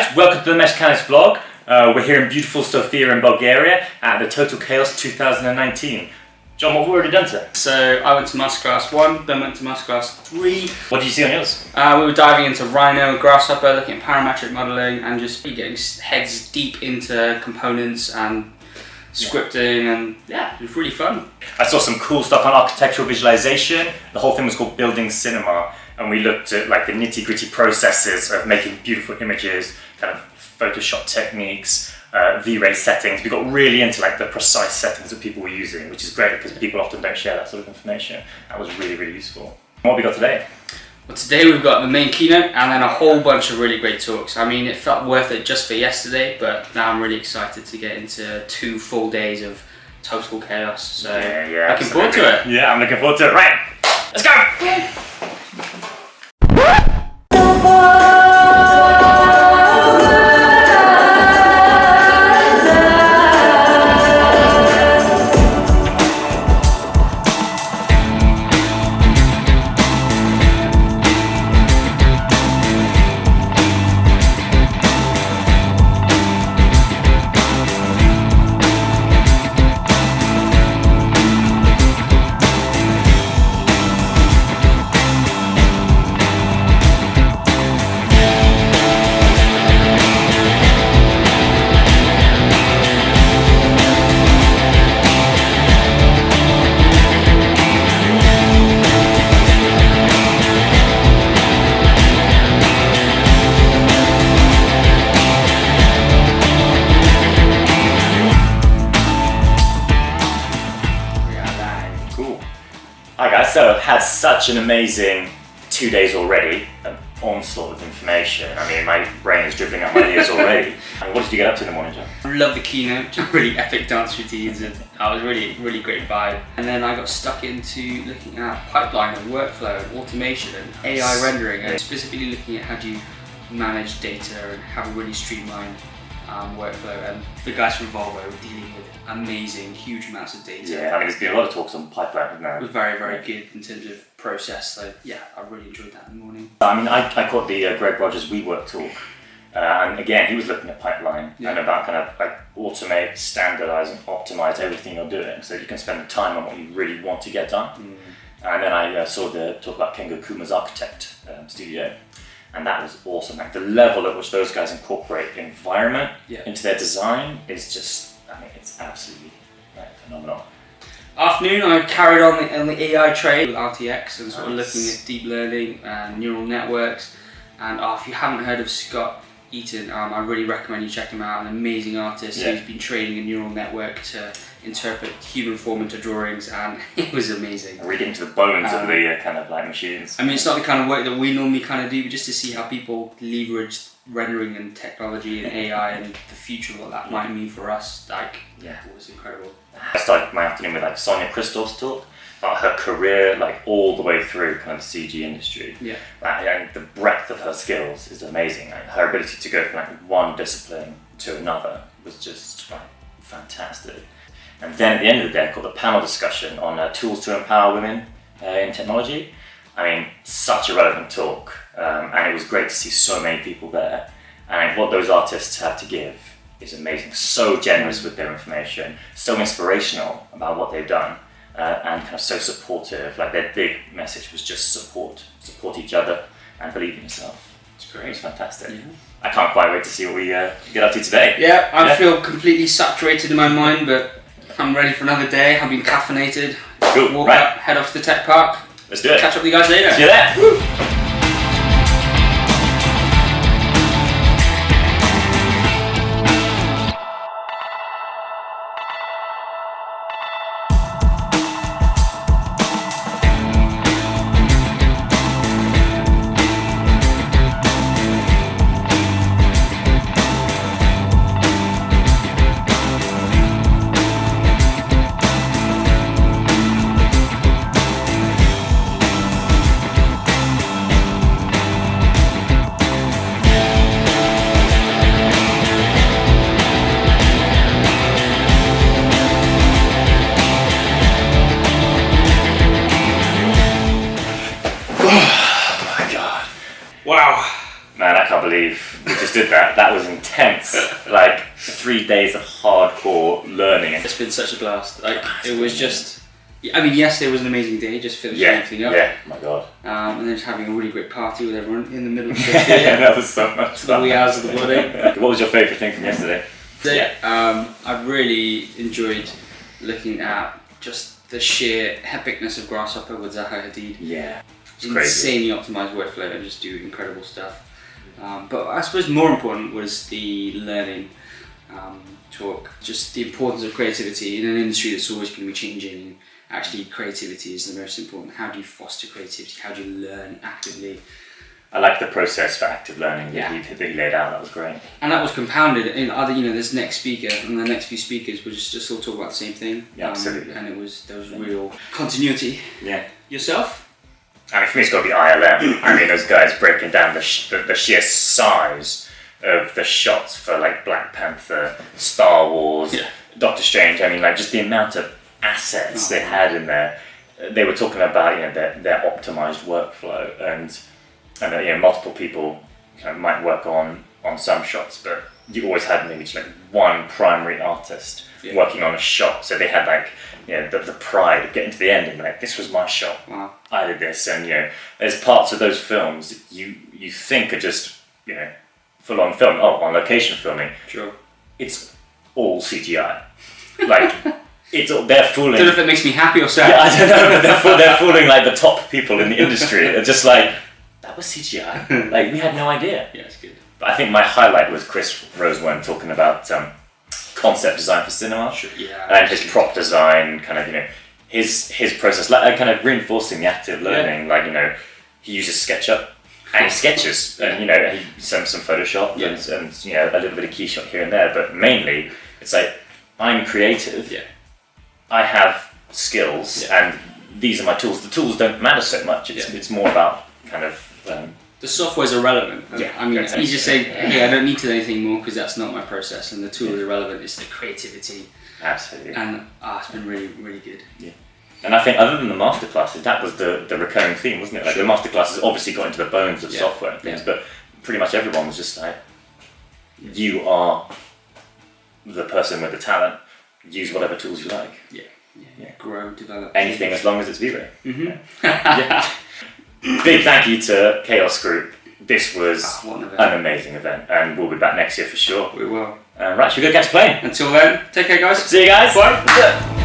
guys, welcome to the Masterclasses vlog. We're here in beautiful Sofia in Bulgaria at the Total Chaos 2019. John, what have we already done today? So I went to Masterclass 1, then went to Masterclass 3. What did you see on yours? We were diving into Rhino, Grasshopper, looking at parametric modelling and just getting heads deep into components and scripting, and yeah, it was really fun. I saw some cool stuff on architectural visualization. The whole thing was called Building Cinema, and we looked at like the nitty-gritty processes of making beautiful images, kind of Photoshop techniques, V-Ray settings. We got really into like the precise settings that people were using, which is great because people often don't share that sort of information. That was really, really useful. What have we got today? Well, today we've got the main keynote and then a whole bunch of really great talks. I mean, it felt worth it just for yesterday, but now I'm really excited to get into 2 full days of total chaos. So looking forward to it. Yeah, I'm looking forward to it. Right, let's go! Hi guys, so I've had such an amazing 2 days already, an onslaught of information. I mean, my brain is dribbling out my ears already. And what did you get up to in the morning, John? I love the keynote, just really epic dance routines, and I was really great vibe. And then I got stuck into looking at pipeline and workflow and automation and AI rendering, and specifically looking at how do you manage data and have a really streamlined workflow. And the guys from Volvo were dealing with amazing, huge amounts of data. Yeah, I mean, there's been a lot of talks on pipeline, hasn't there? It was very good in terms of process, so yeah, I really enjoyed that in the morning. I mean, I caught the Greg Rogers WeWork talk, and again, he was looking at pipeline and about kind of like automate, standardize, and optimize everything you're doing so that you can spend the time on what you really want to get done. And then I saw the talk about Kengo Kuma's Architect studio. And that was awesome. Like the level at which those guys incorporate environment into their design is just, I mean, it's absolutely phenomenal. Afternoon, I carried on the AI train with RTX and sort of looking at deep learning and neural networks. And if you haven't heard of Scott Eaton, I really recommend you check him out. An amazing artist who's been training a neural network to interpret human form into drawings, and it was amazing. Really into the bones of the kind of like machines. I mean, it's not the kind of work that we normally kind of do, but just to see how people leverage rendering and technology and AI and the future, what that might mean for us, like, it was incredible. I started my afternoon with like Sonia Christoph's talk about her career, like all the way through kind of the CG industry. And the breadth of her skills is amazing. Like, her ability to go from like one discipline to another was just like fantastic. And then at the end of the day, I called a panel discussion on tools to empower women in technology. I mean, such a relevant talk, and it was great to see so many people there. And what those artists have to give is amazing. So generous with their information, so inspirational about what they've done, and kind of so supportive. Like their big message was just support each other, and believe in yourself. It's great. It was fantastic. I can't quite wait to see what we get up to today. Yeah, I feel completely saturated in my mind, but I'm ready for another day. I've been caffeinated. Cool. Walk up, head off to the tech park. Let's do it. Catch up with you guys later. See you there. Woo. Man, I can't believe we just did that. That was intense. Like 3 days of hardcore learning. It's been such a blast. Like it was just. I mean, yesterday was an amazing day. Just finishing everything up. Yeah. Oh my god. And then just having a really great party with everyone in the middle of Sofia. That was so much fun. The wee hours of the morning. What was your favourite thing from yesterday? I really enjoyed looking at just the sheer epicness of Grasshopper with Zaha Hadid. Yeah. It's insanely optimised workflow and just do incredible stuff. But I suppose more important was the learning talk, just the importance of creativity in an industry that's always going to be changing. Actually, creativity is the most important. How do you foster creativity? How do you learn actively? I like the process for active learning that he laid out. That was great. And that was compounded in other, this next speaker and the next few speakers were just all talk about the same thing. Yeah, absolutely. And there was real continuity. Yeah. Yourself? I mean, for me, it's got to be ILM. I mean, those guys breaking down the sheer size of the shots for like Black Panther, Star Wars, Doctor Strange. I mean, like just the amount of assets they had in there. They were talking about their optimized workflow and multiple people might work on some shots, but you always had maybe just like one primary artist working on a shot. So they had like the pride of getting to the end and like, this was my shot. Wow. I did this, and there's parts of those films that you think are just full on film. Oh, on location filming. Sure. It's all CGI. Like they're fooling. I don't know if that makes me happy or sad. Yeah, I don't know. But they're fooling like the top people in the industry. They're just like, that was CGI. Like we had no idea. Yeah, it's good. But I think my highlight was Chris Rosewarne talking about concept design for cinema. Sure. Yeah. And his prop design, kind of his process, like kind of reinforcing the active learning. Like he uses SketchUp and he sketches, and he sends some Photoshop and a little bit of Keyshot here and there. But mainly, it's like I'm creative. Yeah. I have skills, and these are my tools. The tools don't matter so much. It's more about kind of. The software's irrelevant. Yeah, I mean, you just say, hey, I don't need to do anything more because that's not my process, and the tool is irrelevant. It's the creativity. Absolutely. And it's been really, really good. Yeah. And I think other than the masterclasses, that was the recurring theme, wasn't it? Like the masterclasses obviously got into the bones of software and things, but pretty much everyone was just like, you are the person with the talent. Use whatever tools you like. Yeah. Grow, develop. Anything as long as it's Vray. Mm-hmm. Big thank you to Chaos Group. This was an amazing event, and we'll be back next year for sure. We will. Right, should we go catch a plane? Until then, take care, guys. See you guys. Bye.